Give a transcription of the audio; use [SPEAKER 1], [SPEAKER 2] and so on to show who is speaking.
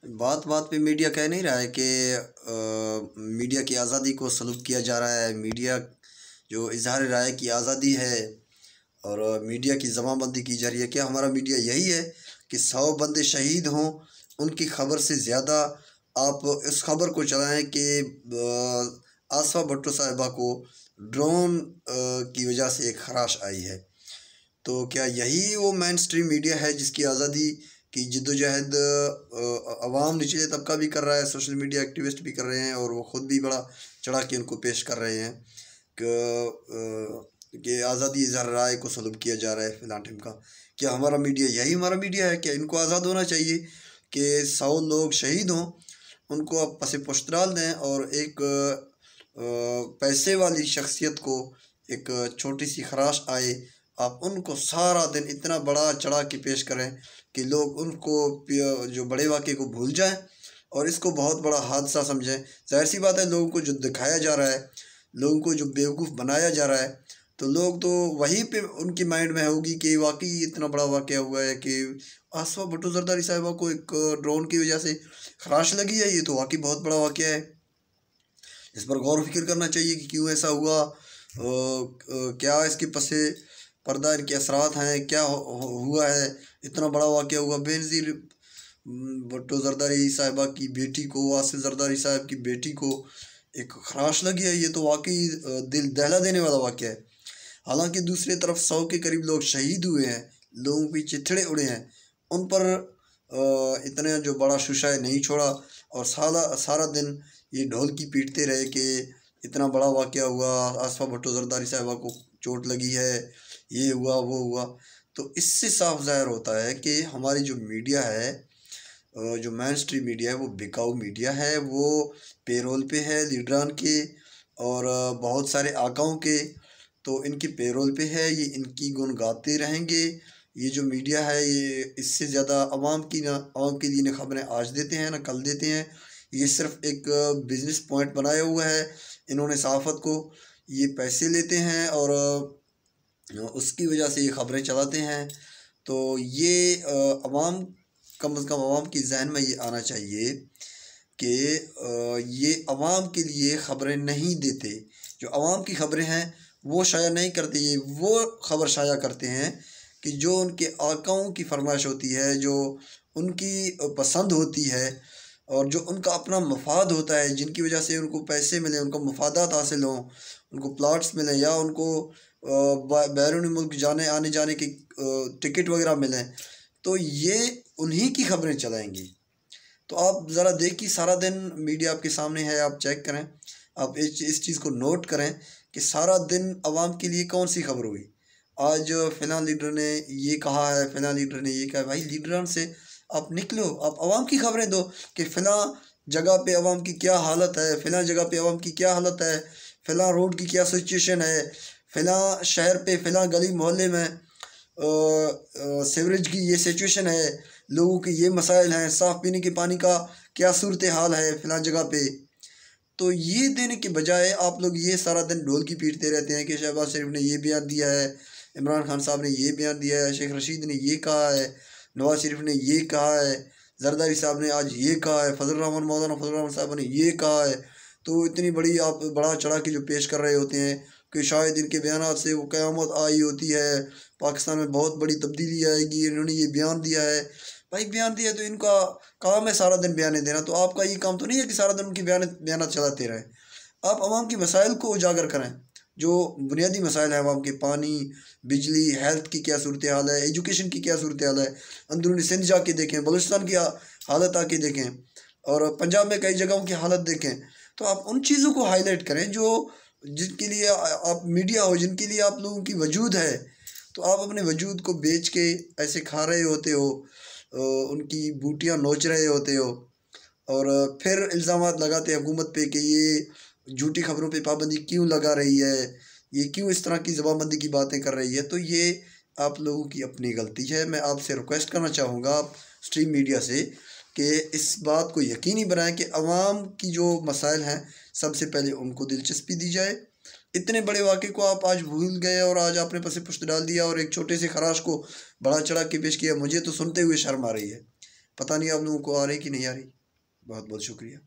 [SPEAKER 1] बात बात पे मीडिया कह नहीं रहा है कि मीडिया की आज़ादी को सलूब किया जा रहा है। मीडिया जो इजहार राय की आज़ादी है और मीडिया की जमाबंदी की जा रही है। क्या हमारा मीडिया यही है कि 100 बंदे शहीद हों, उनकी खबर से ज़्यादा आप इस खबर को चलाएं कि आसफा भुट्टो साहिबा को ड्रोन की वजह से एक खराश आई है। तो क्या यही वो मेन स्ट्रीम मीडिया है जिसकी आज़ादी की जद्दोजहद अवाम निचले तबका भी कर रहा है, सोशल मीडिया एक्टिविस्ट भी कर रहे हैं और वो ख़ुद भी बड़ा चढ़ा के उनको पेश कर रहे हैं कि आज़ादी इज़हार राय को सलूब किया जा रहा है फ़िलान टाइम का। क्या हमारा मीडिया यही हमारा मीडिया है? क्या इनको आज़ाद होना चाहिए कि 100 लोग शहीद हों, उनको आप पस पुश्त डाल दें और एक पैसे वाली शख्सियत को एक छोटी सी खराश आए, आप उनको सारा दिन इतना बड़ा चढ़ा के पेश करें कि लोग उनको जो बड़े वाक़े को भूल जाएं और इसको बहुत बड़ा हादसा समझें। ज़ाहिर सी बात है, लोगों को जो दिखाया जा रहा है, लोगों को जो बेवकूफ़ बनाया जा रहा है, तो लोग तो वहीं पे उनकी माइंड में होगी कि वाकई इतना बड़ा वाक़या हुआ है कि आसफा भुट्टो ज़रदारी साहिबा को एक ड्रोन की वजह से खराश लगी है। ये तो वाकई बहुत बड़ा वाक़या है। इस पर गौर फ़िक्र करना चाहिए कि क्यों ऐसा हुआ, क्या इसके पसे पर्दा इनके असरात हैं, क्या हुआ है, इतना बड़ा वाक़या हुआ। बेनज़ीर भुट्टो ज़रदारी साहिबा की बेटी को, आसिफ ज़रदारी साहब की बेटी को एक खराश लगी है। ये तो वाकई दिल दहला देने वाला वाक़या है। हालांकि दूसरी तरफ 100 के करीब लोग शहीद हुए हैं, लोगों की चिथड़े उड़े हैं, उन पर इतना जो बड़ा शुशाए नहीं छोड़ा और सारा दिन ये ढोल की पीटते रहे कि इतना बड़ा वाक़या हुआ, आसफा भुट्टो ज़रदारी साहिबा को चोट लगी है, ये हुआ वो हुआ। तो इससे साफ ज़ाहिर होता है कि हमारी जो मीडिया है, जो मेन स्ट्रीम मीडिया है, वो बिकाऊ मीडिया है। वो पेरोल पे है लीडरान के और बहुत सारे आकाओं के, तो इनकी पेरोल पे है, ये इनकी गुण गाते रहेंगे। ये जो मीडिया है, ये इससे ज़्यादा आवाम के लिए ना खबरें आज देते हैं ना कल देते हैं। ये सिर्फ एक बिज़नेस पॉइंट बनाया हुआ है इन्होंने सहाफ़त को। ये पैसे लेते हैं और उसकी वजह से ये ख़बरें चलाते हैं। तो ये अवाम, कम अज़ कम अवाम के जहन में ये आना चाहिए कि ये अवाम के लिए ख़बरें नहीं देते। जो अवाम की ख़बरें हैं वो शाया नहीं करते, ये वो ख़बर शाया करते हैं कि जो उनके आकाओं की फरमाइश होती है, जो उनकी पसंद होती है और जो उनका अपना मफाद होता है, जिनकी वजह से उनको पैसे मिलें, उनको मफादात हासिल हों, उनको प्लाट्स मिलें या उनको बैरून मुल्क जाने आने जाने की टिकट वगैरह मिलें, तो ये उन्हीं की खबरें चलाएंगी। तो आप ज़रा देखिए, सारा दिन मीडिया आपके सामने है, आप चेक करें, आप इस चीज़ को नोट करें कि सारा दिन आवाम के लिए कौन सी खबर हुई। आज फ़लाँ लीडर ने ये कहा है, फ़लाँ लीडर ने ये कहा है। भाई लीडरान से आप निकलो, आप आवाम की खबरें दो कि फ़लाँ जगह पे आवाम की क्या हालत है, फ़लाँ जगह पे आवाम की क्या हालत है, फ़लाँ रोड की क्या सिचुएशन है, फ़लाँ शहर पे फ़लाँ गली मोहल्ले में सीवरेज की ये सिचुएशन है, लोगों के ये मसाइल हैं, साफ़ पीने के पानी का क्या सूरत हाल है फ़लाँ जगह पे। तो ये देने के बजाय आप लोग ये सारा दिन ढोल की पीटते रहते हैं कि शहबाज शरीफ ने ये बयान दिया है, इमरान खान साहब ने ये बयान दिया है, शेख रशीद ने ये कहा है, नवाज शरीफ ने ये कहा है, जरदारी साहब ने आज ये कहा है, मौलाना फजल रहमान साहब ने ये कहा है। तो इतनी बड़ी आप बड़ा चढ़ा के जो पेश कर रहे होते हैं कि शायद इनके बयान से वो क़यामत आई होती है, पाकिस्तान में बहुत बड़ी तब्दीली आएगी, इन्होंने ये बयान दिया है। भाई बयान दिया तो इनका काम है सारा दिन बयान देना, तो आपका ये काम तो नहीं है कि सारा दिन उनकी बयान चलाते रहें। आप आवाम के मसाइल को उजागर करें, जो बुनियादी मसाइल हैं आवाम के, पानी, बिजली, हेल्थ की क्या सूरत हाल है, एजुकेशन की क्या सूरत हाल है, अंदरूनी सिंध जाके देखें, बलूचिस्तान की हालत आके देखें और पंजाब में कई जगहों की हालत देखें। तो आप उन चीज़ों को हाईलाइट करें जो जिनके लिए आप मीडिया हो, जिनके लिए आप लोगों की वजूद है। तो आप अपने वजूद को बेच के ऐसे खा रहे होते हो, उनकी बूटियाँ नोच रहे होते हो और फिर इल्ज़ामात लगाते हैं हुकूमत पे कि ये झूठी खबरों पे पाबंदी क्यों लगा रही है, ये क्यों इस तरह की ज़बानबंदी की बातें कर रही है। तो ये आप लोगों की अपनी गलती है। मैं आपसे रिक्वेस्ट करना चाहूँगा आप स्ट्रीम मीडिया से कि इस बात को यकीनी बनाएं कि अवाम की जो मसाइल हैं सबसे पहले उनको दिलचस्पी दी जाए। इतने बड़े वाक़े को आप आज भूल गए और आज आपने पसे पुश्त डाल दिया और एक छोटे से खराश को बड़ा चढ़ा के पेश किया। मुझे तो सुनते हुए शर्म आ रही है। पता नहीं आप लोगों को आ रही कि नहीं आ रही। बहुत बहुत शुक्रिया।